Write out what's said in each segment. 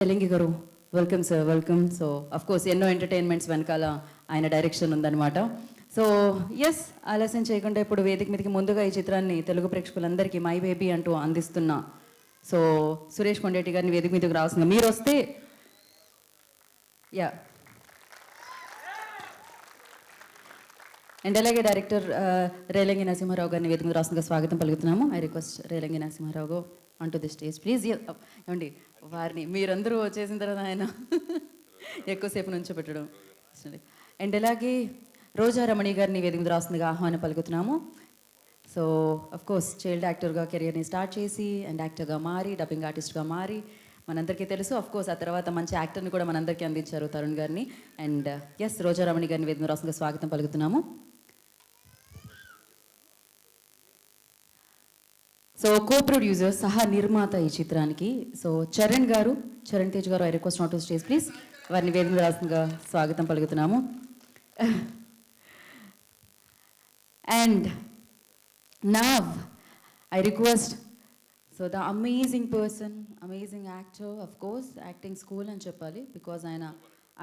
తెలంగి గారు welcome sir, welcome. So of course ఎన్నో entertainments వెనకాల ఆయన డైరెక్షన్ ఉందన్నమాట. సో ఎస్, ఆలస్యం చేయకుండా ఇప్పుడు వేదిక మీదకి ముందుగా ఈ చిత్రాన్ని తెలుగు ప్రేక్షకులందరికీ మై బేబీ అంటూ అందిస్తున్నా సో సురేష్ కొండేటి గారిని వేదిక మీదకి రావాల్సింది. మీరు వస్తే యా. అండ్ అలాగే డైరెక్టర్ రేలంగి నరసింహారావు గారిని వేదిక మీద రాస్తుందిగా స్వాగతం పలుకుతున్నాము. I request Relangi Narasimharao on to the stage please. ఏమండి వారిని మీరందరూ వచ్చేసిన తర్వాత ఆయన ఎక్కువసేపు నుంచో పెట్టడం. అండ్ అలాగే రోజా రమణి గారిని వేదిక మీద రాస్తుందిగా ఆహ్వానం పలుకుతున్నాము. సో అఫ్ కోర్స్ చైల్డ్ యాక్టర్గా కెరియర్ని స్టార్ట్ చేసి అండ్ యాక్టర్గా మారి డబ్బింగ్ ఆర్టిస్ట్గా మారి మనందరికీ తెలుసు. అఫ్ కోర్స్ ఆ తర్వాత మంచి యాక్టర్ని కూడా మనందరికీ అందించారు తరుణ్ గారిని. అండ్ ఎస్, రోజా రమణి గారిని వేదిక మీద రాస్తుందిగా స్వాగతం పలుకుతున్నాము. సో కో ప్రొడ్యూసర్ సహా నిర్మాత ఈ చిత్రానికి సో చరణ్ గారు, చరణ్ తేజ్ గారు, I request not to stage please. వారిని వేదిక మీద రాస్తుందిగా స్వాగతం పలుకుతున్నాము. And now I request so the amazing person, amazing actor, of course acting school అని చెప్పాలి, బికాజ్ ఆయన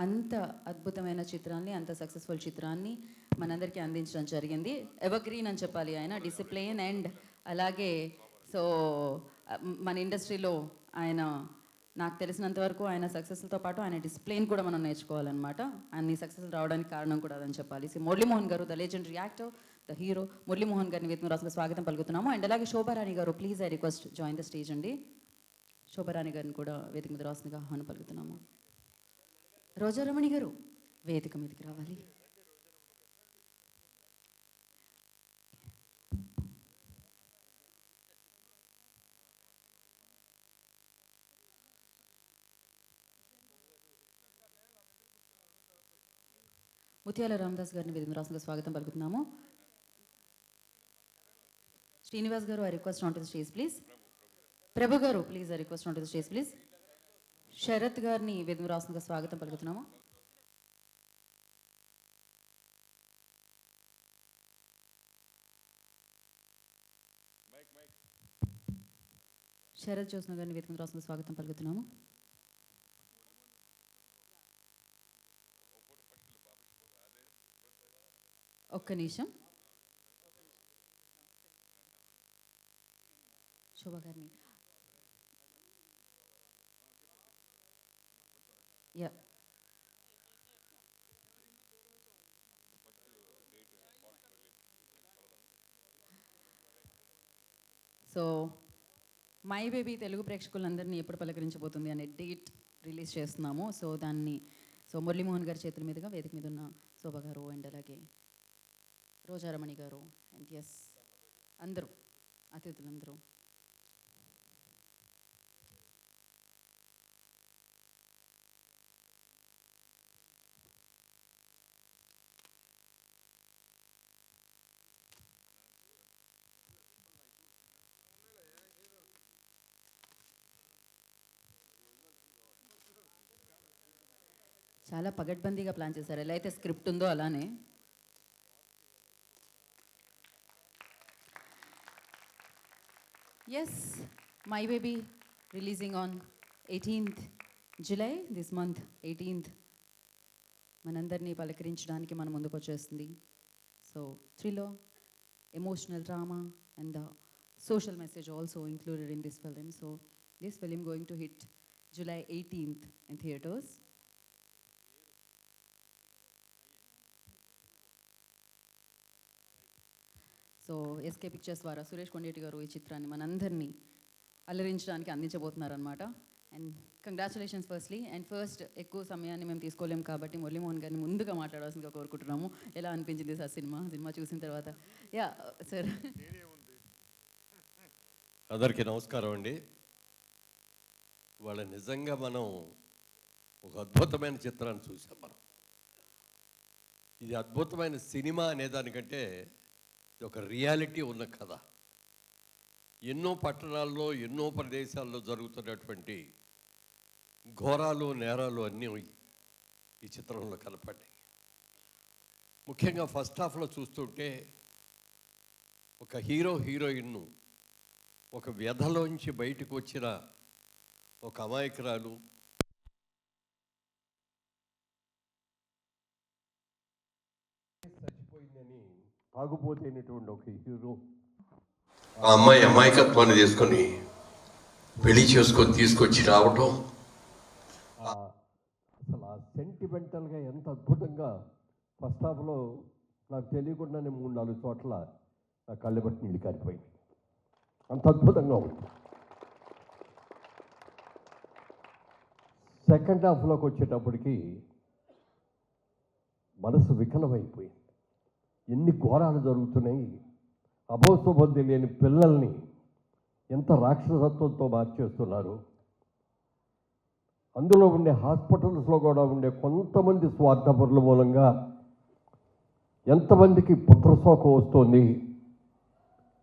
అంత అద్భుతమైన చిత్రాన్ని, అంత సక్సెస్ఫుల్ చిత్రాన్ని మనందరికీ అందించడం జరిగింది. ఎవర్ గ్రీన్ అని చెప్పాలి ఆయన, డిసిప్లిన్. అండ్ అలాగే సో మన ఇండస్ట్రీలో ఆయన, నాకు తెలిసినంత వరకు ఆయన సక్సెస్తో పాటు ఆయన డిసిప్లిన్ కూడా మనం నేర్చుకోవాలన్నమాట. అన్ని సక్సెస్ రావడానికి కారణం కూడా అదని చెప్పాలి. సో మురళీమోహన్ గారు, the legendary actor, the hero Muralimohan గారిని వేదిక రాసుగా స్వాగతం పలుకుతున్నాము. అండ్ అలాగే శోభారాణి గారు, please I request join the stage అండి. శోభారాణి గారిని కూడా వేదిక మీద రాసుగా ఆహ్వానం పలుకుతున్నాము. రోజారమణి గారు వేదిక మీదకి రావాలి. ముత్యాల రామదాస్ గారిని వేదిక మీద రాసుగా స్వాగతం పలుకుతున్నాము. శ్రీనివాస్ గారు, I request on to the stage please. Prabhu గారు, please I request on to the stage please. Sharath గారిని వేదిక రాస్తుందిగా స్వాగతం పలుకుతున్నాము. శరత్ జ్యోత్స్న గారిని వేదిక రాస్తుందిగా స్వాగతం పలుకుతున్నాము. ఒక్క నిమిషం. శోభ గారిని యా. సో మై బేబీ తెలుగు ప్రేక్షకులందరినీ ఎప్పుడు పలకరించబోతుంది అనే డేట్ రిలీజ్ చేస్తున్నాము. సో దాన్ని సో మురళీమోహన్ గారి చేతుల మీదుగా వేదిక మీద ఉన్న శోభ గారు అండ్ అలాగే రోజారమణి గారు అండ్ ఎస్ అందరూ అతిథులందరూ చాలా పగడ్బందీగా ప్లాన్ చేశారు. ఎలా అయితే స్క్రిప్ట్ ఉందో అలానే. Yes, my baby releasing on 18th July this month 18th మనందరినీ పలకరించడానికి మన ముందుకు వచ్చేస్తుంది. So thriller, emotional drama and the social message also included in this film. So this film going to hit July 18th in theaters. So SK pictures ద్వారా సురేష్ కొండేటి గారు ఈ చిత్రాన్ని మనందరినీ అలరించడానికి అందించబోతున్నారనమాట. And congratulations firstly. And first ఎక్కువ సమయాన్ని మేము తీసుకోలేము కాబట్టి మురళీమోహన్ గారిని ముందుగా మాట్లాడాల్సిందిగా కోరుకుంటున్నాము. ఎలా అనిపించింది సార్ సినిమా చూసిన తర్వాత? Yeah sir. అందరికీ నమస్కారం అండి. వాళ్ళ నిజంగా మనం ఒక అద్భుతమైన చిత్రాన్ని చూసాం. మనం ఇది అద్భుతమైన సినిమా అనేదానికంటే ఇది ఒక రియాలిటీ ఉన్న కథ. ఎన్నో పట్టణాల్లో, ఎన్నో ప్రదేశాల్లో జరుగుతున్నటువంటి ఘోరాలు, నేరాలు అన్నీ ఈ చిత్రంలో కనపడ్డాయి. ముఖ్యంగా ఫస్ట్ హాఫ్లో చూస్తుంటే ఒక హీరోయిన్ను ఒక వ్యధలోంచి బయటకు వచ్చిన ఒక అమాయకురాలు తాగుపోతైనటువంటి ఒక హీరో, ఆ అమ్మాయి అమాయకత్వాన్ని తీసుకొని పెళ్లి చేసుకొని తీసుకొచ్చి రావటం, అసలు ఆ సెంటిమెంటల్గా ఎంత అద్భుతంగా ఫస్ట్ హాఫ్లో నాకు తెలియకుండానే 3-4 చోట్ల నా కళ్ళ బట్టి నీళ్ళు కారిపోయింది. అంత అద్భుతంగా ఉంది. సెకండ్ హాఫ్లోకి వచ్చేటప్పటికి మనసు వికలమైపోయింది. ఎన్ని ఘోరాలు జరుగుతున్నాయి, అభోశోభం తెలియని పిల్లల్ని ఎంత రాక్షసత్వంతో మార్చేస్తున్నారు. అందులో ఉండే హాస్పిటల్స్లో కూడా ఉండే కొంతమంది స్వార్థపరుల మూలంగా ఎంతమందికి పుత్రశోకం వస్తుంది,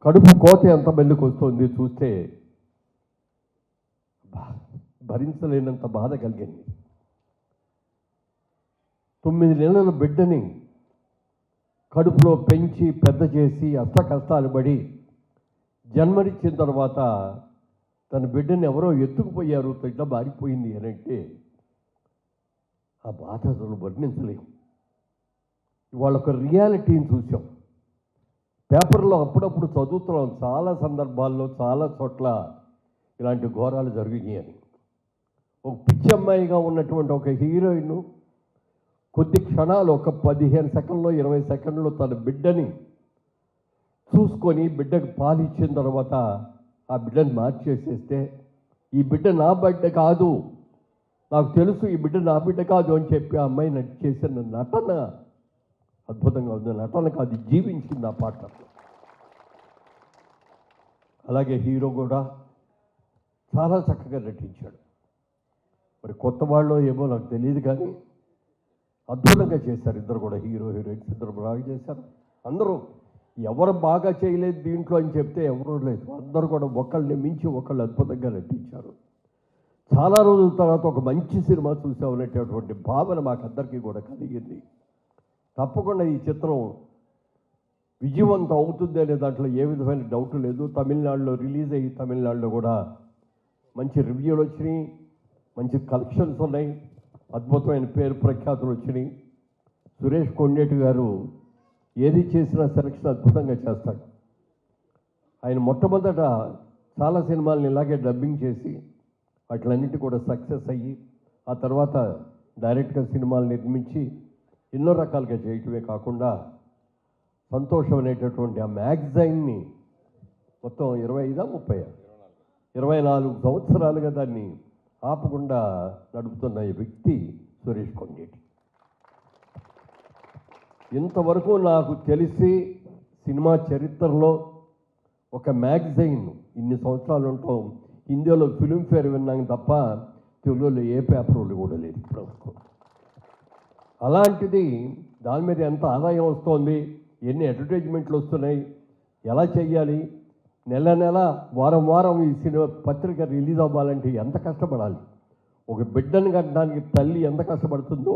కడుపు కోత ఎంతమందికి వస్తుంది చూస్తే భరించలేనంత బాధ కలిగింది. 9 నెలల బిడ్డని కడుపులో పెంచి పెద్ద చేసి అష్ట కష్టాలు పడి జన్మనిచ్చిన తర్వాత తన బిడ్డని ఎవరో ఎత్తుకుపోయారు, ఇట్లా మారిపోయింది అని అంటే ఆ బాధ అసలు వర్ణించలేము. ఇవాళ ఒక రియాలిటీని చూసాం. పేపర్లో అప్పుడప్పుడు చదువుతున్నాం, చాలా సందర్భాల్లో చాలా చోట్ల ఇలాంటి ఘోరాలు జరిగినాయని. ఒక పిచ్చి అమ్మాయిగా ఉన్నటువంటి ఒక హీరోయిన్ కొద్ది క్షణాలు, ఒక 15 సెకండ్లో 20 సెకండ్లో తన బిడ్డని చూసుకొని బిడ్డకు పాలు ఇచ్చిన తర్వాత ఆ బిడ్డని మార్చేసేస్తే, ఈ బిడ్డ నా బిడ్డ కాదు, నాకు తెలుసు ఈ బిడ్డ నా బిడ్డ కాదు అని చెప్పి ఆ అమ్మాయి చేసిన నటన అద్భుతంగా ఉంది. నటన కాదు, జీవించింది ఆ పాటలో. అలాగే హీరో కూడా చాలా చక్కగా నటించాడు. మరి కొత్త వాళ్ళు ఏమో నాకు తెలియదు కానీ అద్భుతంగా చేశారు ఇద్దరు కూడా. హీరో హీరోయిన్స్ ఇద్దరు బాగా చేశారు. అందరూ ఎవరు బాగా చేయలేదు దీంట్లో అని చెప్తే ఎవరూ లేదు. అందరూ కూడా ఒకళ్ళని మించి ఒకళ్ళు అద్భుతంగా నటించారు. చాలా రోజుల తర్వాత ఒక మంచి సినిమా చూసామనేటటువంటి భావన మాకందరికీ కూడా కలిగింది. తప్పకుండా ఈ చిత్రం విజయవంతం అవుతుంది అనే దాంట్లో ఏ విధమైన డౌట్ లేదు. తమిళనాడులో రిలీజ్ అయ్యి తమిళనాడులో కూడా మంచి రివ్యూలు వచ్చినాయి, మంచి కలెక్షన్స్ ఉన్నాయి, అద్భుతమైన పేరు ప్రఖ్యాతులు వచ్చినాయి. సురేష్ కొండేటి గారు ఏది చేసినా సెలక్షన్ అద్భుతంగా చేస్తాడు. ఆయన మొట్టమొదట చాలా సినిమాలను ఇలాగే డబ్బింగ్ చేసి వాటిలన్నిటి కూడా సక్సెస్ అయ్యి ఆ తర్వాత డైరెక్ట్గా సినిమాలు నిర్మించి ఎన్నో రకాలుగా చేయటమే కాకుండా సంతోషం అనేటటువంటి ఆ మ్యాగజైన్ని మొత్తం 24 సంవత్సరాలుగా దాన్ని ఆపకుండా నడుపుతున్న ఈ వ్యక్తి సురేష్ కొండేటి. ఇంతవరకు నాకు తెలిసి సినిమా చరిత్రలో ఒక మ్యాగజైన్ ఇన్ని సంవత్సరాలు ఉంటాం, హిందీలో ఫిల్మ్ఫేర్ విన్నాం తప్ప తెలుగులో ఏ పేపర్లు కూడా లేదు ఇప్పటివరకు. అలాంటిది దాని మీద ఎంత ఆదాయం వస్తుంది, ఎన్ని అడ్వర్టైజ్మెంట్లు వస్తున్నాయి, ఎలా చెయ్యాలి, నెల నెల వారం వారం ఈ సినిమా పత్రిక రిలీజ్ అవ్వాలంటే ఎంత కష్టపడాలి, ఒక బిడ్డను కట్టడానికి తల్లి ఎంత కష్టపడుతుందో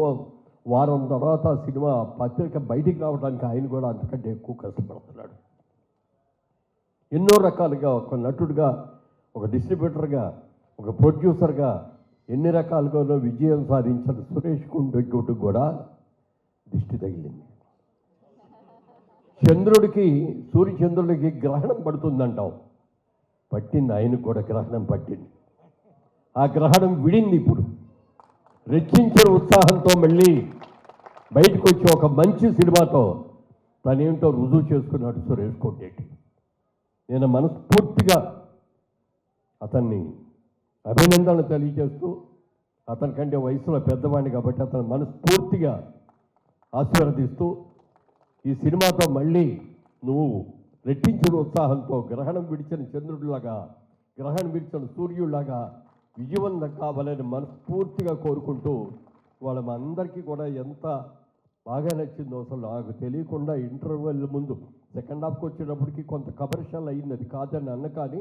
వారం తర్వాత సినిమా పత్రిక బయటికి రావడానికి ఆయన కూడా అంతకంటే ఎక్కువ కష్టపడుతున్నాడు. ఎన్నో రకాలుగా ఒక నటుడిగా, ఒక డిస్ట్రిబ్యూటర్గా, ఒక ప్రొడ్యూసర్గా ఎన్ని రకాలుగానో విజయం సాధించిన సురేష్ కొండేటి కూడా దిష్టి తగిలింది. సూర్యచంద్రుడికి గ్రహణం పడుతుందంటాం, పట్టింది, ఆయనకు కూడా గ్రహణం పట్టింది. ఆ గ్రహణం విడింది. ఇప్పుడు రెచ్చించిన ఉత్సాహంతో మళ్ళీ బయటకు వచ్చి ఒక మంచి సినిమాతో తనేంటో రుజువు చేసుకున్నాడు సురేష్ కొండేటి. నేను మనస్ఫూర్తిగా అతన్ని అభినందనలు తెలియజేస్తూ, అతనికంటే వయసులో పెద్దవాడిని కాబట్టి అతను మనస్ఫూర్తిగా ఆశీర్వదిస్తూ, ఈ సినిమాతో మళ్ళీ నువ్వు రెట్టించిన ఉత్సాహంతో గ్రహణం విడిచిన చంద్రుడిలాగా, గ్రహణం విడిచిన సూర్యుడిలాగా విజయవంతం కావాలని మనస్ఫూర్తిగా కోరుకుంటూ, వాళ్ళ మా అందరికీ కూడా ఎంత బాగా నచ్చిందో అసలు నాకు తెలియకుండా ఇంటర్వెల్ ముందు సెకండ్ హాఫ్కి వచ్చేటప్పటికి కొంత కమర్షియల్ అయింది, అది కాదని అన్న. కానీ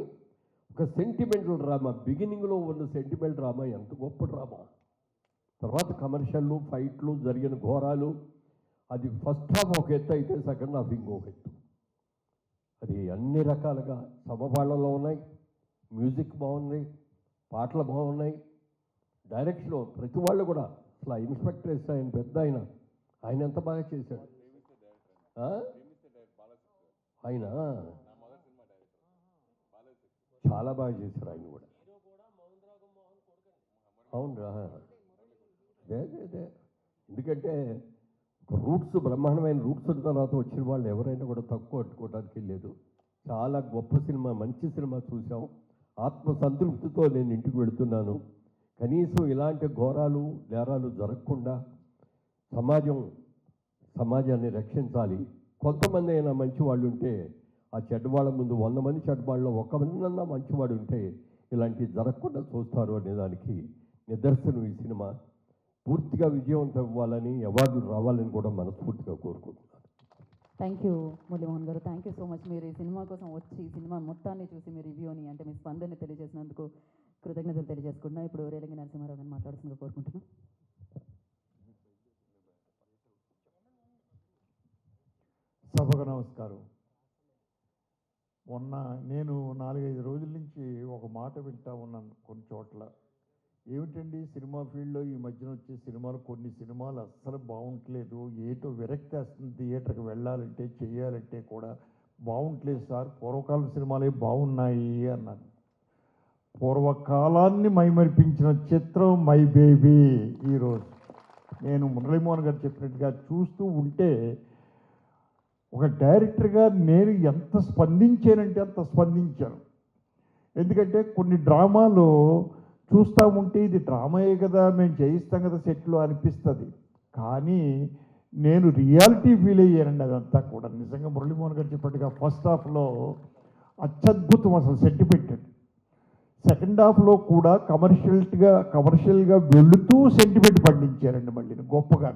ఒక సెంటిమెంటల్ డ్రామా, బిగినింగ్లో ఉన్న సెంటిమెంటల్ డ్రామా ఎంత గొప్ప డ్రామా, తర్వాత కమర్షియల్లు, ఫైట్లు, జరిగిన ఘోరాలు, అది ఫస్ట్ హాఫ్ ఒక ఎత్తు అయితే సెకండ్ హాఫ్ ఇంకొక ఎత్తు. అది అన్ని రకాలుగా సమపాళంలో ఉన్నాయి. మ్యూజిక్ బాగుంది, పాటలు బాగున్నాయి, డైరెక్షన్ ప్రతి వాళ్ళు కూడా అసలు ఆ ఇన్స్పెక్టర్ ఆయన పెద్ద ఆయన ఎంత బాగా చేశాడు. ఆయన చాలా బాగా చేశారు ఆయన కూడా. అవునరా, అదే అదే అదే. ఎందుకంటే రూట్స్, బ్రహ్మాండమైన రూట్స్ తర్వాత వచ్చిన వాళ్ళు ఎవరైనా కూడా తక్కువ అట్టుకోవడానికి లేదు. చాలా గొప్ప సినిమా, మంచి సినిమా చూసాం. ఆత్మసంతృప్తితో నేను ఇంటికి వెళుతున్నాను. కనీసం ఇలాంటి ఘోరాలు నేరాలు జరగకుండా సమాజాన్ని రక్షించాలి. కొంతమంది అయినా మంచివాళ్ళు ఉంటే, ఆ చెడ్డవాళ్ళ ముందు 100 మంది చెడ్డవాళ్ళలో ఒక్కమన్నా మంచివాడు ఉంటే ఇలాంటివి జరగకుండా చూస్తారు అనే దానికి నిదర్శనం ఈ సినిమా. పూర్తిగా విజయవంతం అవ్వాలని, అవార్డులు రావాలని కూడా మనస్ఫూర్తిగా కోరుకుంటున్నాను. థ్యాంక్ యూ మురళీమోహన్ గారు, థ్యాంక్ యూ సో మచ్. మీరు ఈ సినిమా కోసం వచ్చి ఈ సినిమా మొత్తాన్ని చూసి మీ రివ్యూని, అంటే మీ స్పందనని తెలియజేసినందుకు కృతజ్ఞతలు తెలియజేసుకుంటున్నా. ఇప్పుడు రేలంగి నరసింహారావు గారిని మాట్లాడుతుందిగా కోరుకుంటున్నాను. సభకు నమస్కారం. మొన్న నేను 4-5 రోజుల నుంచి ఒక మాట వింటా ఉన్నాను కొన్ని చోట్ల. ఏమిటండి సినిమా ఫీల్డ్లో ఈ మధ్యన వచ్చే సినిమాలు, కొన్ని సినిమాలు అస్సలు బాగుంటలేదు, ఏటో విరక్తి వస్తుంది, థియేటర్కి వెళ్ళాలంటే చేయాలంటే కూడా బాగుంటలేదు సార్, పూర్వకాలం సినిమాలే బాగున్నాయి అన్నాను. పూర్వకాలాన్ని మైమరిపించిన చిత్రం మై బేబీ. ఈరోజు నేను మురళీమోహన్ గారు చెప్పినట్టుగా చూస్తూ ఉంటే, ఒక డైరెక్టర్గా నేను ఎంత స్పందించానంటే అంత స్పందించాను. ఎందుకంటే కొన్ని డ్రామాలు చూస్తూ ఉంటే ఇది డ్రామాయే కదా, మేము చేయిస్తాం కదా సెట్లో అనిపిస్తుంది. కానీ నేను రియాలిటీ ఫీల్ అయ్యానండి అదంతా కూడా. నిజంగా మురళీమోహన్ గారు చెప్పినట్టుగా ఫస్ట్ హాఫ్లో అత్యద్భుతం అసలు సెంటిమెంట్. సెకండ్ హాఫ్లో కూడా కమర్షియల్గా వెళుతూ సెంటిమెంట్ పండించారండి మళ్ళీ గొప్పగా.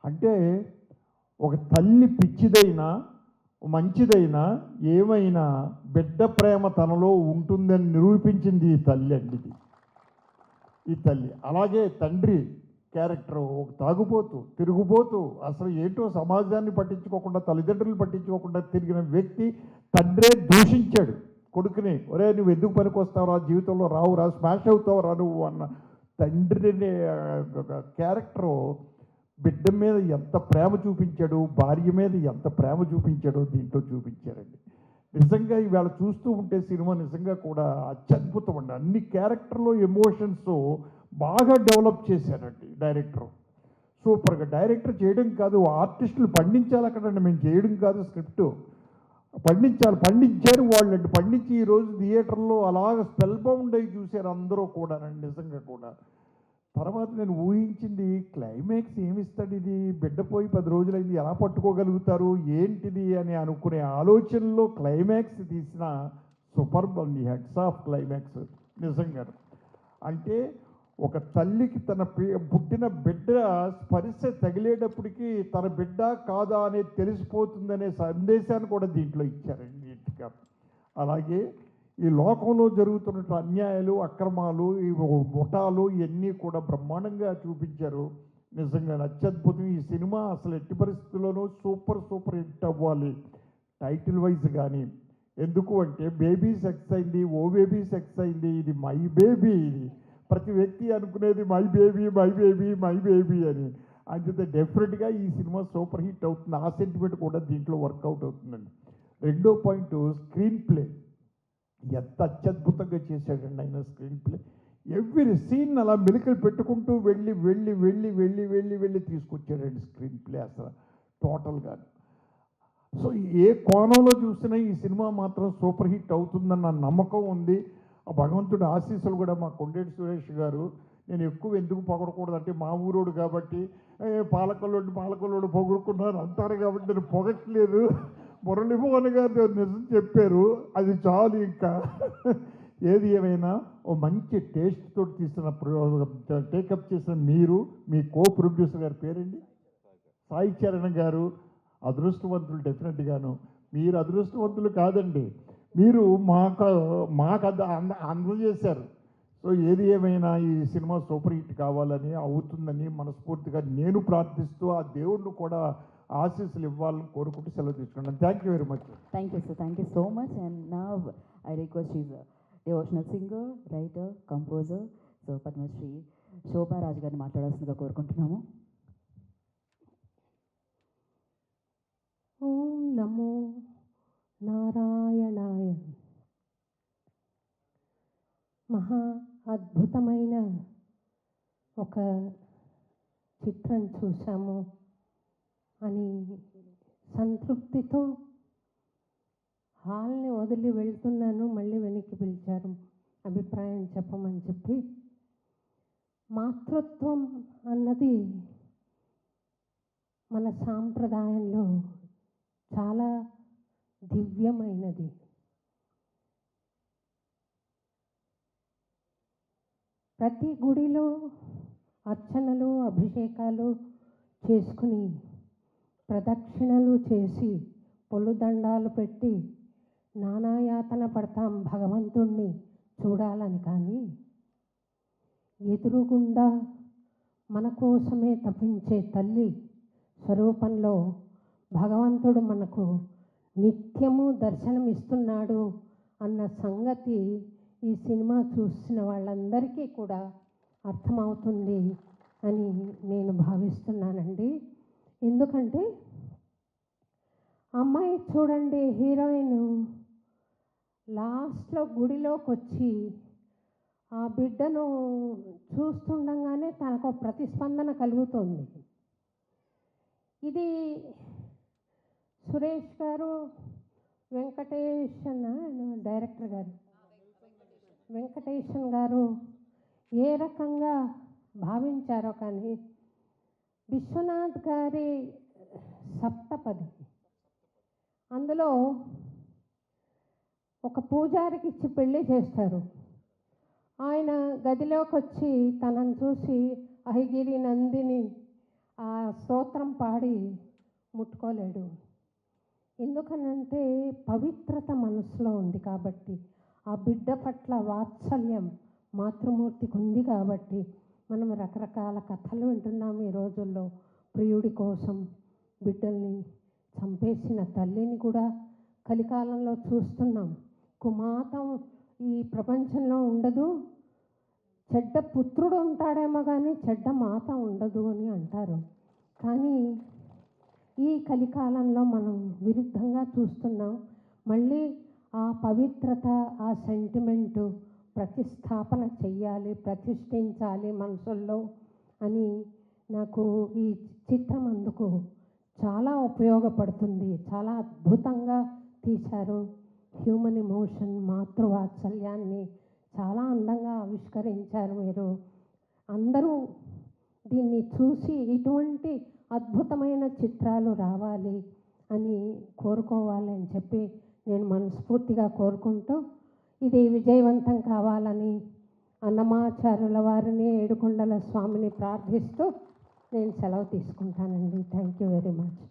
అంటే ఒక తల్లి పిచ్చిదైనా మంచిదైనా ఏమైనా బిడ్డ ప్రేమ తనలో ఉంటుందని నిరూపించింది ఈ తల్లి అండి. ఈ తల్లి అలాగే తండ్రి క్యారెక్టర్ ఒక తాగుపోతూ తిరుగుపోతూ అసలు ఏంటో సమాజాన్ని పట్టించుకోకుండా, తల్లిదండ్రులు పట్టించుకోకుండా తిరిగిన వ్యక్తి తండ్రే దూషించాడు కొడుకుని. ఒరే నువ్వు ఎందుకు పనికి వస్తావురా, జీవితంలో రావురా, స్మాష్ అవుతావురా నువ్వు అన్న తండ్రిని క్యారెక్టరు బిడ్డ మీద ఎంత ప్రేమ చూపించాడు, భార్య మీద ఎంత ప్రేమ చూపించాడో దీంట్లో చూపించారండి. నిజంగా ఇవాళ చూస్తూ ఉంటే సినిమా నిజంగా కూడా అత్యద్భుతం అండి. అన్ని క్యారెక్టర్లో ఎమోషన్స్ బాగా డెవలప్ చేశారండి డైరెక్టర్. సూపర్గా డైరెక్టర్ చేయడం కాదు, ఆర్టిస్టులు పండించాలి అక్కడండి, మేము చేయడం కాదు, స్క్రిప్ట్ పండించారు వాళ్ళండి. పండించి ఈరోజు థియేటర్లో అలాగ స్పెల్ బౌండ్ అయ్యి చూశారు అందరూ కూడానండి నిజంగా కూడా. తర్వాత నేను ఊహించింది క్లైమాక్స్ ఏమిస్తాడు, ఇది బిడ్డ పోయి 10 రోజులైంది, ఎలా పట్టుకోగలుగుతారు ఏంటిది అని అనుకునే ఆలోచనలో క్లైమాక్స్ తీసిన సూపర్బ్ అండి. హెడ్స్ ఆఫ్ క్లైమాక్స్ నిజంగా. అంటే ఒక తల్లికి తన పుట్టిన బిడ్డ స్పర్శ తగిలేటప్పటికీ తన బిడ్డ కాదా అనేది తెలిసిపోతుందనే సందేశాన్ని కూడా దీంట్లో ఇచ్చారండి నీట్గా. అలాగే ఈ లోకంలో జరుగుతున్న అన్యాయాలు, అక్రమాలు, ఈ ముఠాలు ఇవన్నీ కూడా బ్రహ్మాండంగా చూపించారు. నిజంగా అత్యద్భుతం. ఈ సినిమా అసలు ఎట్టి పరిస్థితుల్లోనూ సూపర్ హిట్ అవ్వాలి టైటిల్ వైజ్ కానీ. ఎందుకు అంటే బేబీ సెక్స్ అయింది, ఓ బేబీ సెక్స్ అయింది, ఇది మై బేబీ. ఇది ప్రతి వ్యక్తి అనుకునేది my baby my baby my baby అని. అంతే డెఫినెట్గా ఈ సినిమా సూపర్ హిట్ అవుతుంది. ఆ సెంటిమెంట్ కూడా దీంట్లో వర్కౌట్ అవుతుందండి. రెండో పాయింట్ స్క్రీన్ ప్లే. ఎంత అత్యద్భుతంగా చేశాడండి ఆయన స్క్రీన్ ప్లే. ఎవ్రీ సీన్ అలా మెలికలు పెట్టుకుంటూ వెళ్ళి తీసుకొచ్చాడండి స్క్రీన్ ప్లే అసలు టోటల్గా. సో ఏ కోణంలో చూసినా ఈ సినిమా మాత్రం సూపర్ హిట్ అవుతుందన్న నమ్మకం ఉంది. ఆ భగవంతుడి ఆశీస్సులు కూడా మా కొండేటి సురేష్ గారు, నేను ఎక్కువ ఎందుకు పొగడకూడదు అంటే మా ఊరోడు కాబట్టి, పాలకొల్లోడు పొగుడుకున్నారు అంటారు కాబట్టి నేను పొగట్లేదు. మురళీమోహన్ గారు నిజం చెప్పారు, అది చాలు. ఇంకా ఏది ఏమైనా ఓ మంచి టేస్ట్ తోటి తీసిన టేకప్ చేసిన మీరు, మీ కో ప్రొడ్యూసర్ గారి పేరండి సాయి చరణ్ గారు అదృష్టవంతులు. డెఫినెట్గాను మీరు అదృష్టవంతులు కాదండి, మీరు మాకు అందజేశారు. సో ఏది ఏమైనా ఈ సినిమా సూపర్ హిట్ కావాలని, అవుతుందని మనస్ఫూర్తిగా నేను ప్రార్థిస్తూ ఆ దేవుడిని కూడా ఆశీస్సులు ఇవ్వాలని కోరుకుంటూ సెలవు తీసుకున్నాను. Thank you very much. Thank you sir, thank you so much. And now I request is devotional singer, writer, composer, so Padmashri Shobha Raju గారిని మాట్లాడాల్సిందిగా కోరుకుంటున్నాము. ఓం నమో నారాయణాయ. మహా అద్భుతమైన ఒక చిత్రం చూసాము అని సంతృప్తితో హాల్ని వదిలి వెళ్తున్నాను. మళ్ళీ వెనక్కి పిలిచారు అభిప్రాయం చెప్పమని చెప్పి. మాతృత్వం అన్నది మన సాంప్రదాయంలో చాలా దివ్యమైనది. ప్రతి గుడిలో అర్చనలు అభిషేకాలు చేసుకుని ప్రదక్షిణలు చేసి పొలుదండాలు పెట్టి నానాయాతన పడతాం భగవంతుణ్ణి చూడాలని. కానీ ఎదురుగుండా మన కోసమే తప్పించే తల్లి స్వరూపంలో భగవంతుడు మనకు నిత్యము దర్శనమిస్తున్నాడు అన్న సంగతి ఈ సినిమా చూసిన వాళ్ళందరికీ కూడా అర్థమవుతుంది అని నేను భావిస్తున్నానండి. ఎందుకంటే అమ్మాయి చూడండి, హీరోయిన్ లాస్ట్లో గుడిలోకి వచ్చి ఆ బిడ్డను చూస్తుండగానే తనకు ప్రతిస్పందన కలుగుతుంది. ఇది సురేష్ గారు, వెంకటేషన్ డైరెక్టర్ గారు, వెంకటేషన్ గారు ఏ రకంగా భావించారో కానీ విశ్వనాథ్ గారి సప్తపది అందులో ఒక పూజారికి ఇచ్చి పెళ్ళి చేస్తారు. ఆయన గదిలోకి వచ్చి తనను చూసి అహిగిరి నందిని ఆ స్తోత్రం పాడి ముట్టుకోలేడు. ఎందుకనంటే పవిత్రత మనసులో ఉంది కాబట్టి, ఆ బిడ్డ పట్ల వాత్సల్యం మాతృమూర్తికి ఉంది కాబట్టి. మనం రకరకాల కథలు వింటున్నాం ఈ రోజుల్లో. ప్రియుడి కోసం బిడ్డల్ని చంపేసిన తల్లిని కూడా కలికాలంలో చూస్తున్నాం. కుమాతం ఈ ప్రపంచంలో ఉండదు, చెడ్డ పుత్రుడు ఉంటాడేమో కానీ చెడ్డ మాత ఉండదు అని అంటారు. కానీ ఈ కలికాలంలో మనం విరుద్ధంగా చూస్తున్నాం. మళ్ళీ ఆ పవిత్రత, ఆ సెంటిమెంటు ప్రతిస్థాపన చెయ్యాలి, ప్రతిష్ఠించాలి మనసుల్లో అని నాకు ఈ చిత్రం అందుకు చాలా ఉపయోగపడుతుంది. చాలా అద్భుతంగా తీశారు. హ్యూమన్ ఎమోషన్, మాతృవాత్సల్యాన్ని చాలా అందంగా ఆవిష్కరించారు మీరు. అందరూ దీన్ని చూసి ఇటువంటి అద్భుతమైన చిత్రాలు రావాలి అని కోరుకోవాలని చెప్పి నేను మనస్ఫూర్తిగా కోరుకుంటూ, ఇది విజయవంతం కావాలని అన్నమాచార్యుల వారిని, ఏడుకొండల స్వామిని ప్రార్థిస్తూ నేను సెలవు తీసుకుంటానండి. Thank you very much.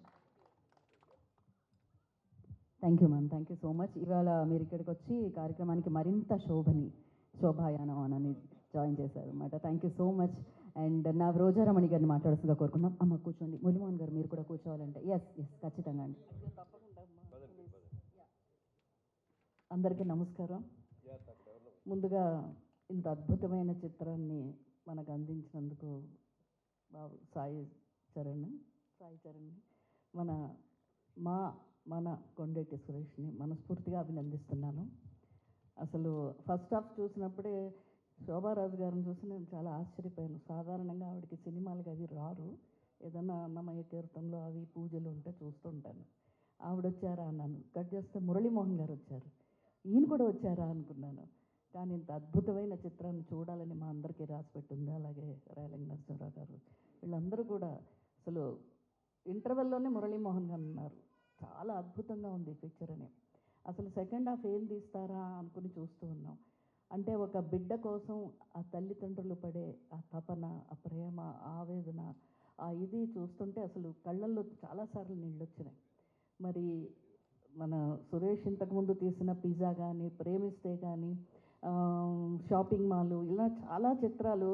Thank you ma'am, thank you so much. ఇవాళ మీరు ఇక్కడికి వచ్చి ఈ కార్యక్రమానికి మరింత శోభాయానం అని జాయిన్ చేశారు అన్నమాట. Thank you so much. And నా రోజారమణి గారిని మాట్లాడుతుందిగా కోరుకున్నాం. అమ్మ కూర్చోండి. ములిమోహన్ గారు మీరు కూడా కూర్చోవాలంటే. ఎస్ ఖచ్చితంగా అండి. అందరికీ నమస్కారం. ముందుగా ఇంత అద్భుతమైన చిత్రాన్ని మనకు అందించినందుకు బాబు సాయి చరణ్ మన కొండేటి సురేష్ని మనస్ఫూర్తిగా అభినందిస్తున్నాను. అసలు ఫస్ట్ హాఫ్ చూసినప్పుడే శోభారాజు గారిని చూసి నేను చాలా ఆశ్చర్యపోయాను. సాధారణంగా ఆవిడకి సినిమాలకి అవి రారు. ఏదన్నా అన్నమయ్య కీర్తనలు అవి పూజలు ఉంటే చూస్తుంటాను. ఆవిడ వచ్చారా అన్నాను. కట్ చేస్తే మురళీమోహన్ గారు వచ్చారు. ఈయన కూడా వచ్చారా అనుకున్నాను. కానీ ఇంత అద్భుతమైన చిత్రాన్ని చూడాలని మా అందరికీ రాసిపెట్టింది. అలాగే రేలంగి నరసింహరావు గారు, వీళ్ళందరూ కూడా అసలు ఇంటర్వెల్లోనే మురళీమోహన్ గారు ఉన్నారు. చాలా అద్భుతంగా ఉంది పిక్చర్ అని. అసలు సెకండ్ హాఫ్ ఏం తీస్తారా అనుకుని చూస్తూ ఉన్నాం. అంటే ఒక బిడ్డ కోసం ఆ తల్లిదండ్రులు పడే ఆ తపన, ఆ ప్రేమ, ఆవేదన, ఆ ఇది చూస్తుంటే అసలు కళ్ళల్లో చాలాసార్లు నీళ్ళు వచ్చినాయి. మరి మన సురేష్ ఇంతకుముందు తీసిన పిజ్జా కానీ, ప్రేమిస్తే కానీ, షాపింగ్ మాల్, ఇలా చాలా చిత్రాలు,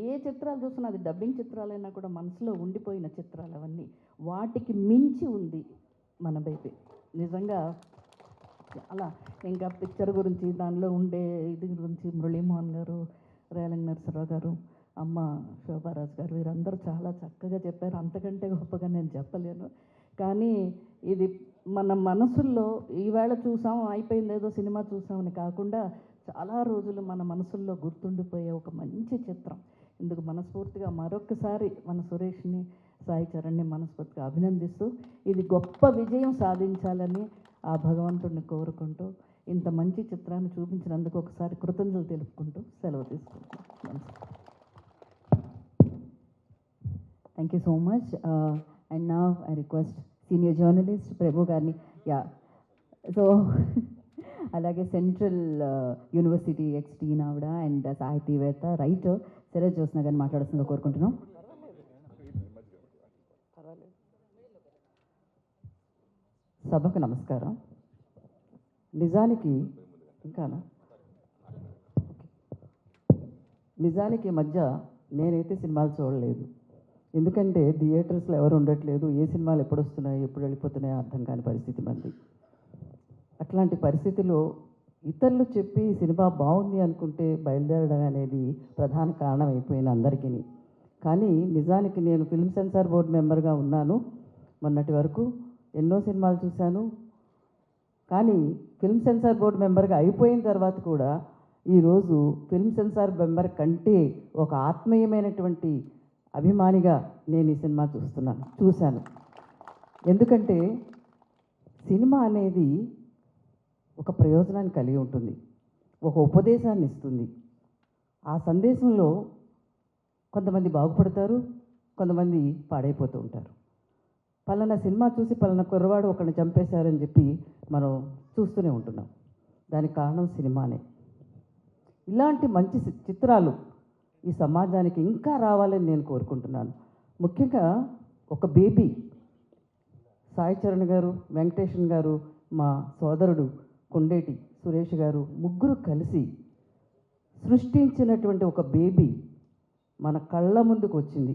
ఏ చిత్రాలు చూసినా అది డబ్బింగ్ చిత్రాలైనా కూడా మనసులో ఉండిపోయిన చిత్రాలు అవన్నీ. వాటికి మించి ఉంది మన బేబీ. నిజంగా చాలా ఇంకా పిక్చర్ గురించి, దానిలో ఉండే ఇది గురించి మురళీమోహన్ గారు, రేలంగి నరసింహరావు గారు, అమ్మ శోభారాజు గారు, వీరందరూ చాలా చక్కగా చెప్పారు. అంతకంటే గొప్పగా నేను చెప్పలేను. కానీ ఇది మన మనసుల్లో ఈవేళ చూసాం అయిపోయింది ఏదో సినిమా చూసామని కాకుండా చాలా రోజులు మన మనసుల్లో గుర్తుండిపోయే ఒక మంచి చిత్రం. ఇందుకు మనస్ఫూర్తిగా మరొకసారి మన సురేష్ని, సాయి చరణ్ని మనస్ఫూర్తిగా అభినందిస్తూ ఇది గొప్ప విజయం సాధించాలని ఆ భగవంతుడిని కోరుకుంటూ ఇంత మంచి చిత్రాన్ని చూపించినందుకు ఒకసారి కృతజ్ఞతలు తెలుపుకుంటూ సెలవు తీసుకుంటాం. Thank you so much. And now I request senior journalist Prabhu Garni. Yeah. So, అలాగే సెంట్రల్ యూనివర్సిటీ ఎక్స్టీ ఆవిడ అండ్ సాహితీవేత్త రైటర్ శరత్ జ్యోత్స్న గారిని మాట్లాడుతుందిగా కోరుకుంటున్నాం. సభకు నమస్కారం. నిజానికి ఈ మధ్య నేనైతే సినిమాలు చూడలేదు. ఎందుకంటే థియేటర్స్లో ఎవరు ఉండట్లేదు, ఏ సినిమాలు ఎప్పుడు వస్తున్నాయి ఎప్పుడు వెళ్ళిపోతున్నాయో అర్థం కాని పరిస్థితి మంది. అట్లాంటి పరిస్థితిలో ఇతరులు చెప్పి సినిమా బాగుంది అనుకుంటే బయలుదేరడం అనేది ప్రధాన కారణం అయిపోయింది అందరికీ. కానీ నిజానికి నేను ఫిల్మ్ సెన్సార్ బోర్డు మెంబర్గా ఉన్నాను. మొన్నటి వరకు ఎన్నో సినిమాలు చూశాను. కానీ ఫిల్మ్ సెన్సార్ బోర్డు మెంబర్గా అయిపోయిన తర్వాత కూడా ఈరోజు ఫిల్మ్ సెన్సార్ మెంబర్ కంటే ఒక ఆత్మీయమైనటువంటి అభిమానిగా నేను ఈ సినిమా చూశాను. ఎందుకంటే సినిమా అనేది ఒక ప్రయోజనాన్ని కలిగి ఉంటుంది, ఒక ఉపదేశాన్ని ఇస్తుంది. ఆ సందేశంలో కొంతమంది బాగుపడతారు, కొంతమంది పాడైపోతూ ఉంటారు. పలానా సినిమా చూసి పలానా కుర్రవాడు ఒకరిని చంపేశారని చెప్పి మనం చూస్తూనే ఉంటున్నాం. దానికి కారణం సినిమానే. ఇలాంటి మంచి చిత్రాలు ఈ సమాజానికి ఇంకా రావాలని నేను కోరుకుంటున్నాను. ముఖ్యంగా ఒక బేబీ సాయి చరణ్ గారు, వెంకటేషన్ గారు, మా సోదరుడు కొండేటి సురేష్ గారు ముగ్గురు కలిసి సృష్టించినటువంటి ఒక బేబీ మన కళ్ళ ముందుకు వచ్చింది.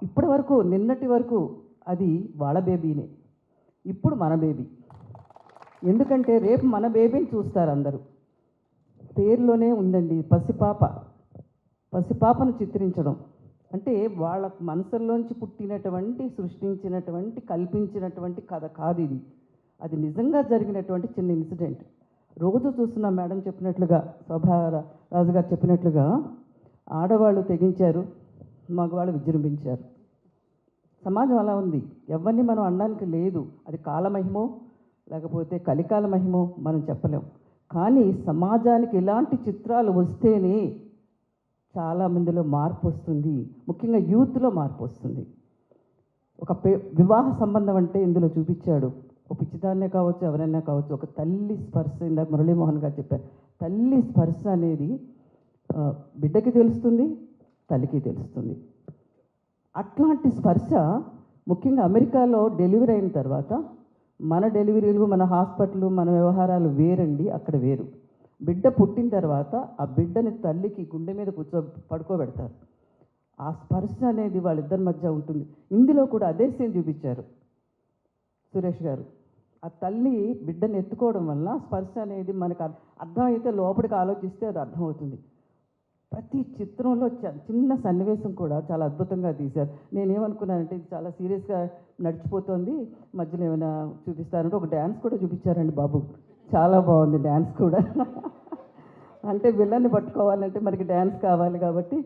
ఇప్పటి వరకు నిన్నటి వరకు అది వాళ్ళ బేబీనే, ఇప్పుడు మన బేబీ. ఎందుకంటే రేపు మన బేబీని చూస్తారు అందరూ. పేరులోనే ఉందండి పసిపాపను చిత్రించడం అంటే వాళ్ళ మనసుల్లోంచి పుట్టినటువంటి, సృష్టించినటువంటి, కల్పించినటువంటి కథ కాదు ఇది. అది నిజంగా జరిగినటువంటి చిన్న ఇన్సిడెంట్. రోజు చూస్తున్న మేడం చెప్పినట్లుగా, శోభారాజు గారు చెప్పినట్లుగా ఆడవాళ్ళు తెగించారు, మగవాళ్ళు విజృంభించారు. సమాజం అలా ఉంది, ఎవరిని మనం అనడానికి లేదు. అది కాలమహిమో లేకపోతే కలికాల మహిమో మనం చెప్పలేం. కానీ సమాజానికి ఇలాంటి చిత్రాలు వస్తేనే చాలామందిలో మార్పు వస్తుంది, ముఖ్యంగా యూత్లో మార్పు వస్తుంది. ఒక వివాహ సంబంధం అంటే ఇందులో చూపించాడు. ఒక పిచ్చిదాన్నే కావచ్చు, ఎవరైనా కావచ్చు, ఒక తల్లి స్పర్శ, ఇందాక మురళీమోహన్ గారు చెప్పారు, తల్లి స్పర్శ అనేది బిడ్డకి తెలుస్తుంది, తల్లికి తెలుస్తుంది. అట్లాంటి స్పర్శ ముఖ్యంగా అమెరికాలో డెలివరీ అయిన తర్వాత మన డెలివరీలు, మన హాస్పిటల్, మన వ్యవహారాలు వేరండి, అక్కడ వేరు. బిడ్డ పుట్టిన తర్వాత ఆ బిడ్డని తల్లికి గుండె మీద పడుకోబెడతారు. ఆ స్పర్శ అనేది వాళ్ళిద్దరి మధ్య ఉంటుంది. ఇందులో కూడా అదే సీన్ చూపించారు సురేష్ గారు. ఆ తల్లి బిడ్డని ఎత్తుకోవడం వల్ల స్పర్శ అనేది మనకు అర్థమైతే లోపలికి ఆలోచిస్తే అది అర్థమవుతుంది. ప్రతి చిత్రంలో చిన్న సన్నివేశం కూడా చాలా అద్భుతంగా తీశారు. నేనేమనుకున్నానంటే ఇది చాలా సీరియస్గా నడిచిపోతుంది, మధ్యలో ఏమైనా చూపిస్తారంటే ఒక డ్యాన్స్ కూడా చూపించారండి బాబు, చాలా బాగుంది డ్యాన్స్ కూడా. అంటే విలన్ని పట్టుకోవాలంటే మనకి డ్యాన్స్ కావాలి కాబట్టి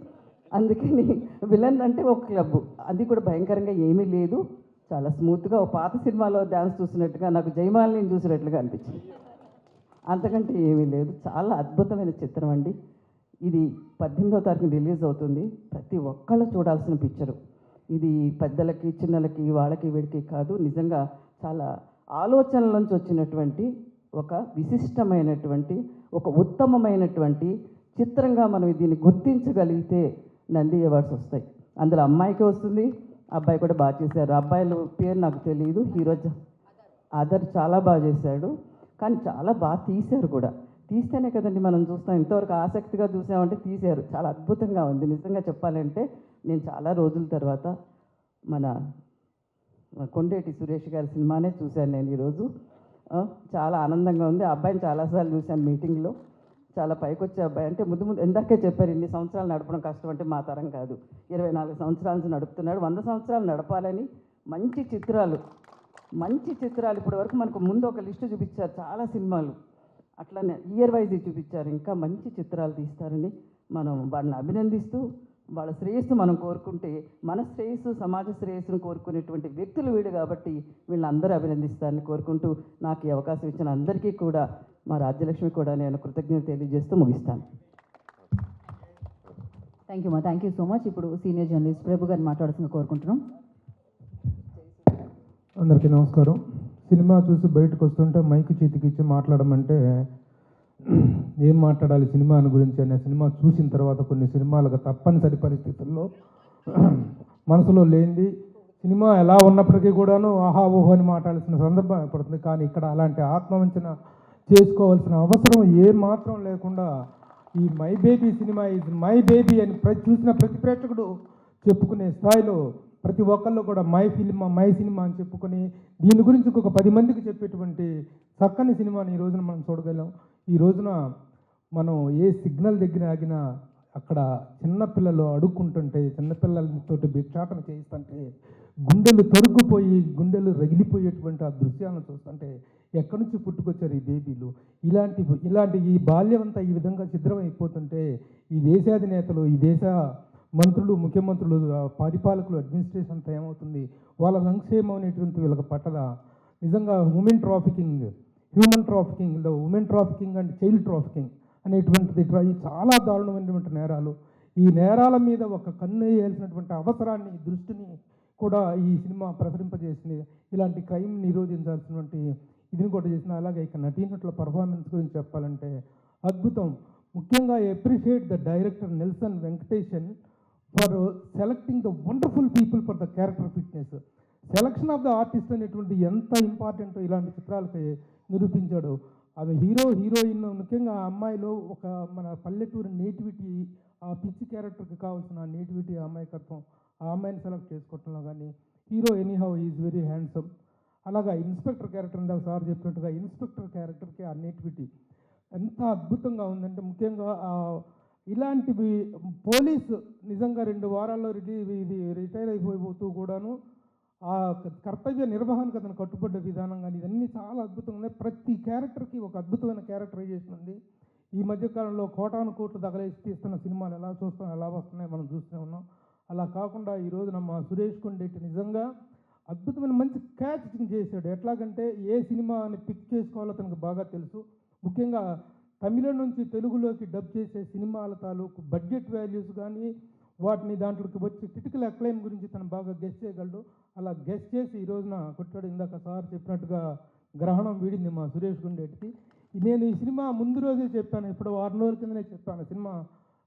అందుకని విలన్ అంటే ఒక క్లబ్, అది కూడా భయంకరంగా ఏమీ లేదు, చాలా స్మూత్గా ఒక పాత సినిమాలో డ్యాన్స్ చూసినట్టుగా, నాకు జయమాలిని చూసినట్లుగా అనిపించింది. అంతకంటే ఏమీ లేదు. చాలా అద్భుతమైన చిత్రం అండి. ఇది 18వ తారీఖున రిలీజ్ అవుతుంది. ప్రతి ఒక్కళ్ళు చూడాల్సిన పిక్చరు ఇది. పెద్దలకి, చిన్నలకి, వాళ్ళకి, వీడికి కాదు, నిజంగా చాలా ఆలోచనల నుంచి వచ్చినటువంటి ఒక విశిష్టమైనటువంటి, ఒక ఉత్తమమైనటువంటి చిత్రంగా మనం దీన్ని గుర్తించగలిగితే నంది అవార్డ్స్ వస్తాయి. అందులో అమ్మాయికి వస్తుంది, అబ్బాయి కూడా బాగా చేశారు. అబ్బాయిల పేరు నాకు తెలియదు, హీరో ఆదర్ చాలా బాగా చేశాడు, కానీ చాలా బాగా తీశారు కూడా. తీస్తేనే కదండి మనం చూస్తాం. ఇంతవరకు ఆసక్తిగా చూసామంటే తీశారు, చాలా అద్భుతంగా ఉంది. నిజంగా చెప్పాలంటే నేను చాలా రోజుల తర్వాత మన కొండేటి సురేష్ గారి సినిమానే చూశాను నేను ఈరోజు. చాలా ఆనందంగా ఉంది. ఆ అబ్బాయిని చాలాసార్లు చూశాను మీటింగ్లో, చాలా పైకి వచ్చే అబ్బాయి. అంటే ముందు ఎందాకే చెప్పారు, ఇన్ని సంవత్సరాలు నడపడం కష్టం అంటే మా తరం కాదు. 24 సంవత్సరాల నుంచి నడుపుతున్నాడు, 100 సంవత్సరాలు నడపాలని మంచి చిత్రాలు మంచి చిత్రాలు ఇప్పటి వరకు మనకు ముందు ఒక లిస్టు చూపించారు చాలా సినిమాలు, అట్లనే ఇయర్ వైజ్ చూపించారు. ఇంకా మంచి చిత్రాలు తీస్తారని మనం వాళ్ళని అభినందిస్తూ వాళ్ళ శ్రేయస్సు మనం కోరుకుంటే మన శ్రేయస్సు సమాజ శ్రేయస్సును కోరుకునేటువంటి వ్యక్తులు వీడు కాబట్టి వీళ్ళందరూ అభినందిస్తారని కోరుకుంటూ నాకు ఈ అవకాశం ఇచ్చిన అందరికీ కూడా మా రాజ్యలక్ష్మి కూడా నేను కృతజ్ఞత తెలియజేస్తూ ముగిస్తాను. థ్యాంక్ యూ మా, థ్యాంక్ యూ సో మచ్. ఇప్పుడు సీనియర్ జర్నలిస్ట్ ప్రభు గారిని మాట్లాడాల్సిందిగా కోరుకుంటున్నాం. అందరికీ నమస్కారం. సినిమా చూసి బయటకు వస్తుంటే మైక్ చేతికి ఇచ్చి మాట్లాడమంటే ఏం మాట్లాడాలి సినిమా గురించి అనే సినిమా చూసిన తర్వాత కొన్ని సినిమాలకు తప్పనిసరి పరిస్థితుల్లో మనసులో లేనిది సినిమా ఎలా ఉన్నప్పటికీ కూడాను ఆహా ఓహో అని మాట్లాడాల్సిన సందర్భం ఏర్పడుతుంది. కానీ ఇక్కడ అలాంటి ఆత్మవంచన చేసుకోవాల్సిన అవసరం ఏ మాత్రం లేకుండా ఈ మై బేబీ సినిమా ఇది మై బేబీ అని చూసిన ప్రతి ప్రేక్షకుడు చెప్పుకునే స్థాయిలో ప్రతి ఒక్కళ్ళు కూడా మై ఫిల్మ్ మై సినిమా అని చెప్పుకొని దీని గురించి ఒక 10 మందికి చెప్పేటువంటి చక్కని సినిమాని ఈ రోజున మనం చూడగలం. ఈ రోజున మనం ఏ సిగ్నల్ దగ్గర ఆగినా అక్కడ చిన్నపిల్లలు అడుక్కుంటుంటే చిన్నపిల్లలతోటి భిక్షాటన చేయిస్తుంటే గుండెలు తొరుక్కుపోయి గుండెలు రగిలిపోయేటువంటి ఆ దృశ్యాలను చూస్తుంటే ఎక్కడి నుంచి పుట్టుకొచ్చారు ఈ బేబీలు, ఇలాంటి ఈ బాల్యం అంతా ఈ విధంగా ఛిద్రం అయిపోతుంటే ఈ దేశాధినేతలు ఈ దేశ మంత్రులు ముఖ్యమంత్రులు పరిపాలకులు అడ్మినిస్ట్రేషన్ అంతా ఏమవుతుంది, వాళ్ళ సంక్షేమం అనేటువంటి వీళ్ళకి పట్టదా. నిజంగా human trafficking and child trafficking అనేటువంటిది చాలా దారుణమైనటువంటి నేరాలు. ఈ నేరాల మీద ఒక కన్ను వేయాల్సినటువంటి అవసరాన్ని దృష్టిని కూడా ఈ సినిమా ప్రసరింపజేసింది. ఇలాంటి క్రైమ్ నిరోధించాల్సినటువంటి ఇదిని కూడా చేసిన. అలాగే ఇక నటీనటుల పర్ఫార్మెన్స్ గురించి చెప్పాలంటే అద్భుతం. ముఖ్యంగా appreciate the director Nelson Venkatesan for selecting the wonderful people for the character fitness. Selection of the artist అనేటువంటి ఎంత ఇంపార్టెంటో ఇలాంటి చిత్రాలకి నిరూపించాడు. అది హీరోయిన్ ముఖ్యంగా ఆ అమ్మాయిలో ఒక మన పల్లెటూరు నేటివిటీ, ఆ పిచ్చి క్యారెక్టర్కి కావాల్సిన నేటివిటీ అమ్మాయికత్వం, ఆ అమ్మాయిని సెలెక్ట్ చేసుకోవటంలో కానీ hero anyhow is very handsome. అలాగా ఇన్స్పెక్టర్ క్యారెక్టర్ ఇందాక సార్ చెప్పినట్టుగా ఇన్స్పెక్టర్ క్యారెక్టర్కి ఆ నేటివిటీ ఎంత అద్భుతంగా ఉందంటే ముఖ్యంగా ఇలాంటివి పోలీసు నిజంగా 2 వారాల్లో రిటైర్ అయిపోతూ కూడాను ఆ కర్తవ్య నిర్వహణకు అతను కట్టుబడ్డ విధానం కానీ ఇవన్నీ చాలా అద్భుతంగా ఉన్నాయి. ప్రతి క్యారెక్టర్కి ఒక అద్భుతమైన క్యారెక్టరైజేషన్ ఉంది. ఈ మధ్యకాలంలో కోటాను కోట్లు తగలేసి తీస్తున్న సినిమాలు ఎలా చూస్తాం ఎలా వస్తున్నాయి మనం చూస్తూనే ఉన్నాం. అలా కాకుండా ఈ రోజున మా సురేష్ కొండేటి నిజంగా అద్భుతమైన మంచి క్యాచ్ చేశాడు. ఎట్లాగంటే ఏ సినిమా అని పిక్ చేసుకోవాలో తనకు బాగా తెలుసు. ముఖ్యంగా తమిళం నుంచి తెలుగులోకి డబ్ చేసే సినిమాల తాలూకు బడ్జెట్ వాల్యూస్ కానీ వాటిని దాంట్లోకి వచ్చి క్రిటికల్ అక్లైమ్ గురించి తను బాగా గెస్ చేయగలడు. అలా గెస్ చేసి ఈ రోజున కొట్టాడు. ఇందాక సార్ చెప్పినట్టుగా గ్రహణం వీడింది మా సురేష్ గుండేటికి. నేను ఈ సినిమా ముందు రోజే చెప్పాను, ఇప్పుడు 6 రోజుల కిందనే చెప్పాను, సినిమా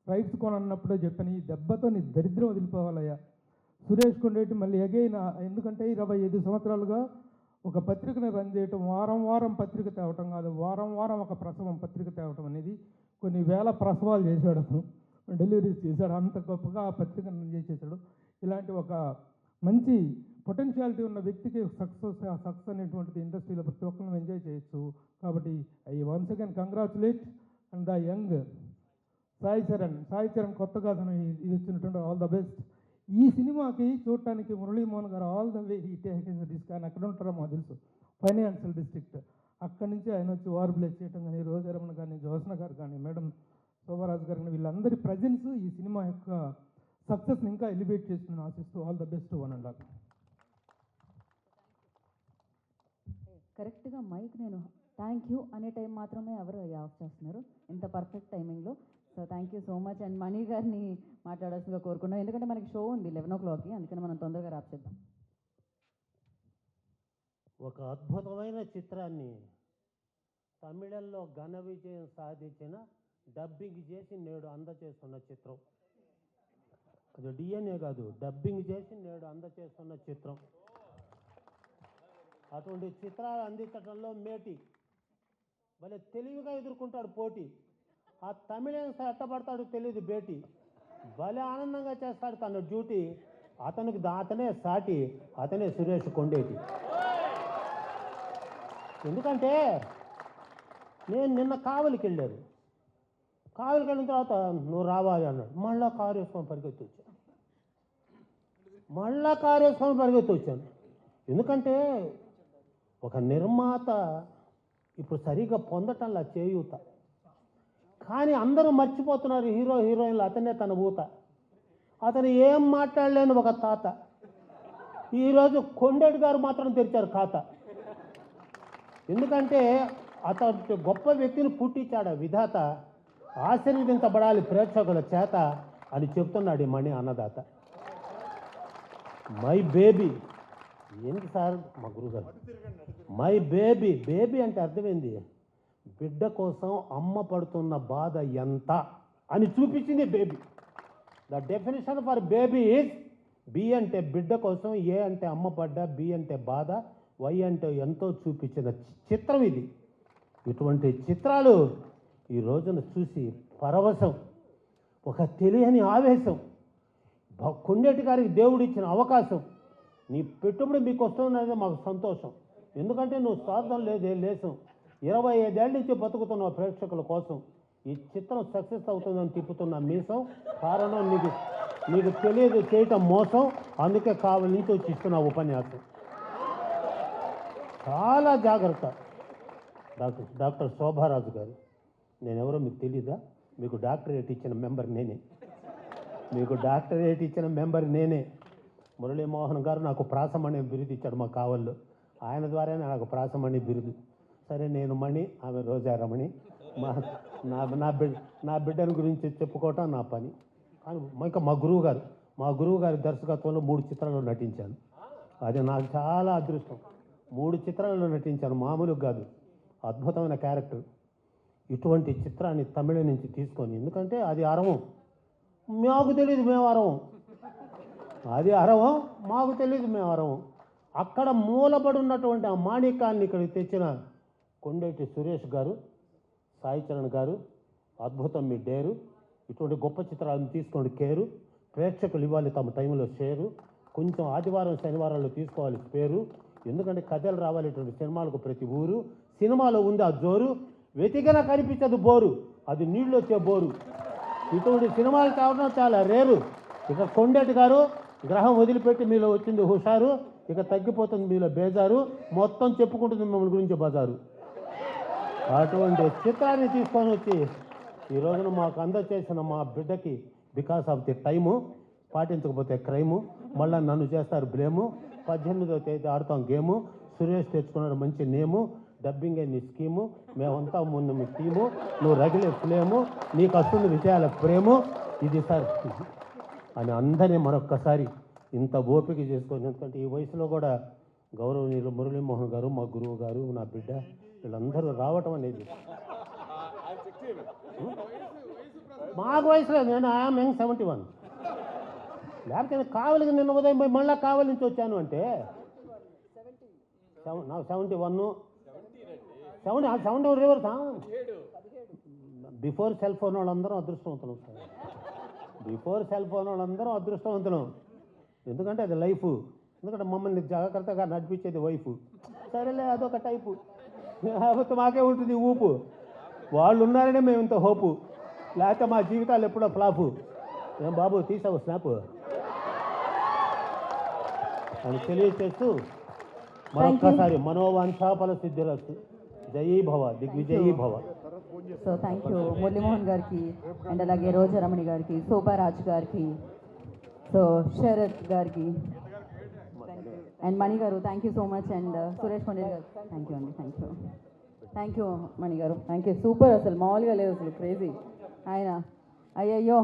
రైట్స్ కొనన్నప్పుడే చెప్పాను, ఈ దెబ్బతో నీ దరిద్రం వదిలిపోవాలయ్యా సురేష్ కొండేటి మళ్ళీ ఎగైన. ఎందుకంటే 25 సంవత్సరాలుగా ఒక పత్రికను రన్ చేయటం, వారం వారం పత్రిక తేవటం కాదు, వారం వారం ఒక ప్రసవం పత్రిక తేవటం అనేది కొన్ని వేల ప్రసవాలు చేశాడు అతను, డెలివరీస్ చేశాడు. అంత గొప్పగా ఆ పత్రికను రన్ చేసేసాడు. ఇలాంటి ఒక మంచి పొటెన్షియాలిటీ ఉన్న వ్యక్తికి సక్సెస్ అనేటువంటిది ఇండస్ట్రీలో ప్రతి ఒక్కరిని ఎంజాయ్ చేయొచ్చు. కాబట్టి I once again congratulate and the young Sai Charan కొత్తగా అతను ఇది ఇచ్చినటువంటి ఆల్ ద బెస్ట్. ఈ సినిమాకి చూడటానికి మురళీమోహన్ గారు ఆల్ ద వే ఈ టేకింగ్ రిస్క్. ఆయన అక్కడ ఉంటారో మాకు తెలుసు, ఫైనాన్షియల్ డిస్ట్రిక్ట్, అక్కడి నుంచి ఆయన వచ్చి వార్ బ్లేస్ చేయడం కానీ, రోజారమణ కానీ, జ్యోత్స్న గారు కానీ, మేడం శోభరాజు గారు కానీ, వీళ్ళందరి ప్రజెన్స్ ఈ సినిమా యొక్క సక్సెస్ని ఇంకా ఎలివేట్ చేస్తుందని ఆశిస్తూ all the best one and all. కరెక్ట్గా మైక్ నేను థ్యాంక్ యూ అనే టైం మాత్రమే ఎవరు ఆఫ్ చేస్తున్నారు ఇంత పర్ఫెక్ట్ టైమింగ్లో. So thank you so much. And Mani గారిని మాట్లాడాల్సిందిగా కోరుకున్నాం, ఎందుకంటే మనకి షో ఉంది 11 o'clockకి, అందుకని మనం తొందరగా ర్యాప్ చేద్దాం. ఒక అద్భుతమైన చిత్రాన్ని తమిళంలో ఘన విజయం సాధించిన డబ్బింగ్ చేసి నేడు అందచేస్తున్న చిత్రం. అది డిఎన్ఏ కాదు, డబ్బింగ్ చేసి నేడు అందచేస్తున్న చిత్రం. అటువంటి చిత్రాలు అందించడంలో మేటి భలే తెలివిగా ఎదుర్కొంటాడు పోటీ. ఆ తమిళం ఎట్టబడతాడు తెలియదు బేటి, భలే ఆనందంగా చేస్తాడు తన డ్యూటీ. అతనే సాటి, అతనే సురేష్ కొండేటి. ఎందుకంటే నేను నిన్న కావలికి వెళ్ళాను, కావలికి వెళ్ళిన తర్వాత నువ్వు రావాలి అన్నాడు. మళ్ళా కారు వేసుకొని పరిగెత్తి వచ్చాను. ఎందుకంటే ఒక నిర్మాత ఇప్పుడు సరిగా పొందటంలా చేయూత. కానీ అందరూ మర్చిపోతున్నారు హీరో హీరోయిన్లు అతనే తన ఊత. అతను ఏం మాట్లాడలేని ఒక తాత. ఈరోజు కొండేటి గారు మాత్రం తెరిచారు ఖాతా. ఎందుకంటే అతను గొప్ప వ్యక్తిని పుట్టించాడు విధాత, ఆశీర్వదించబడాలి ప్రేక్షకుల చేత అని చెప్తున్నాడు ఈ మణి అన్నదాత. మై బేబీ ఏంటి సార్ మా గురుగారు, మై బేబీ, బేబీ అంటే అర్థమైంది బిడ్డ కోసం అమ్మ పడుతున్న బాధ ఎంత అని చూపించింది baby. The definition for baby is B అంటే బిడ్డ కోసం, ఏ అంటే అమ్మ పడ్డ, బి అంటే బాధ, వై అంటే ఎంతో చూపించిన చిత్రం ఇది. ఇటువంటి చిత్రాలు ఈ రోజున చూసి పరవశం, ఒక తెలియని ఆవేశం. కొండేటి గారికి దేవుడు ఇచ్చిన అవకాశం, నీ పెట్టుబడి మీకు వస్తున్నది మాకు సంతోషం. ఎందుకంటే నువ్వు స్వార్థం లేదే లేసం, 25 ఏళ్ళ నుంచి బతుకుతున్నావు ప్రేక్షకుల కోసం. ఈ చిత్రం సక్సెస్ అవుతుందని తిప్పుతున్న మీసం, కారణం నీకు తెలియదు చేయటం మోసం, అందుకే కావాలి నుంచి వచ్చి ఇస్తున్న ఉపన్యాసం. చాలా జాగ్రత్త. డాక్టర్ శోభారాజు గారు, నేనెవరో మీకు తెలీదా? మీకు డాక్టరేట్ ఇచ్చిన మెంబర్ నేనే, మీకు డాక్టరేట్ ఇచ్చిన మెంబర్ నేనే. మురళీమోహన్ గారు నాకు ప్రాసమణి బిరుదు ఇచ్చాడు మా కావల్లో, ఆయన ద్వారానే నాకు ప్రాసమణి బిరుదు. సరే, నేను మణి, ఆమె రోజారమణి. నా బిడ్డల గురించి చెప్పుకోవటం నా పని. కానీ ఇంకా మా గురువు గారి దర్శకత్వంలో 3 చిత్రాల్లో నటించాను. అది నాకు చాలా అదృష్టం. 3 చిత్రాల్లో నటించాను, మామూలుగా కాదు, అద్భుతమైన క్యారెక్టర్. ఇటువంటి చిత్రాన్ని తమిళ నుంచి తీసుకొని, ఎందుకంటే అది అరవం, మాకు తెలియదు మేము అరవం, అది అరవం మాకు తెలియదు మేము అరవం. అక్కడ మూలబడి ఉన్నటువంటి ఆ మాణికాన్ని ఇక్కడికి తెచ్చిన కొండేటి సురేష్ గారు, సాయి చరణ్ గారు, అద్భుతం మీ డేరు. ఇటువంటి గొప్ప చిత్రాలను తీసుకోండి కేరు. ప్రేక్షకులు ఇవ్వాలి తమ టైంలో షేరు. కొంచెం ఆదివారం శనివారాల్లో తీసుకోవాలి పేరు. ఎందుకంటే కథలు రావాలి ఇటువంటి సినిమాలకు ప్రతి ఊరు. సినిమాలో ఉంది ఆ జోరు, వెతికినా కనిపించదు బోరు, అది నీళ్ళు వచ్చే బోరు. ఇటువంటి సినిమాలు కావడం చాలా రేరు. ఇక కొండేటి గారు గ్రహం వదిలిపెట్టి మీలో వచ్చింది హుషారు, ఇక తగ్గిపోతుంది మీలో బేజారు, మొత్తం చెప్పుకుంటుంది మిమ్మల్ని గురించి బజారు. అటువంటి చిత్రాన్ని తీసుకొని వచ్చి ఈ రోజున మాకు అందచేసిన మా బిడ్డకి బికాస్ ఆఫ్ ది టైము, పాటించకపోతే క్రైము, మళ్ళీ నన్ను చేస్తారు బ్లేము. 18వ తేదీ ఆడుతాం గేము, సురేష్ తెచ్చుకున్నాడు మంచి నేము, డబ్బింగే నీ స్కీము, మేమంతా ముందు మీ టీము, నువ్వు రగిలే ఫ్లేము, నీకు వస్తుంది విజయాల ప్రేము, ఇది సార్ అని అందరినీ మరొక్కసారి ఇంత ఓపిక చేసుకొని. ఎందుకంటే ఈ వయసులో కూడా గౌరవనీయులు మురళీమోహన్ గారు, మా గురువు గారు, నా బిడ్డ, వీళ్ళందరూ రావటం అనేది మాకు వయసులో, నేను ఐఎమ్ యంగ్ 71. లేకపోతే కావలికి నిన్న ఉదయం పోయి మళ్ళీ కావలి నుంచి వచ్చాను అంటే నాకు 71 రివర్స్. బిఫోర్ సెల్ ఫోన్ వాళ్ళందరం అదృష్టవంతులు సార్, బిఫోర్ సెల్ ఫోన్ వాళ్ళందరం అదృష్టవంతులు. ఎందుకంటే అది లైఫ్, ఎందుకంటే మమ్మల్ని జాగ్రత్తగా నడిపించేది వైఫ్. సరేలే అదొక టైపు, లేకపోతే మాకే ఉంటుంది ఊపు. వాళ్ళు ఉన్నారనే మేము ఇంత హోపు, లేకపోతే మా జీవితాలు ఎప్పుడో ఫ్లాపు. ఏం బాబు తీసావు స్నాప్ అని తెలియచేస్తూ మరొక్కసారి మనోవాంఛాఫల సిద్ధిరస్తు, జయీ భవ, దిగ్విజయీ భవ. సో థ్యాంక్ యూ మురళీమోహన్ గారికి, అండ్ అలాగే రోజారమణి గారికి, శోభారాజ్ గారికి, సో శరత్ గారికి, అండ్ మణి గారు thank you so much, and Suresh Kondeti గారు థ్యాంక్ యూ అండి. థ్యాంక్ యూ మణి గారు, థ్యాంక్ యూ. సూపర్, అసలు మామూలుగా లేదు, అసలు క్రేజీ. ఆయన అయ్యయ్యో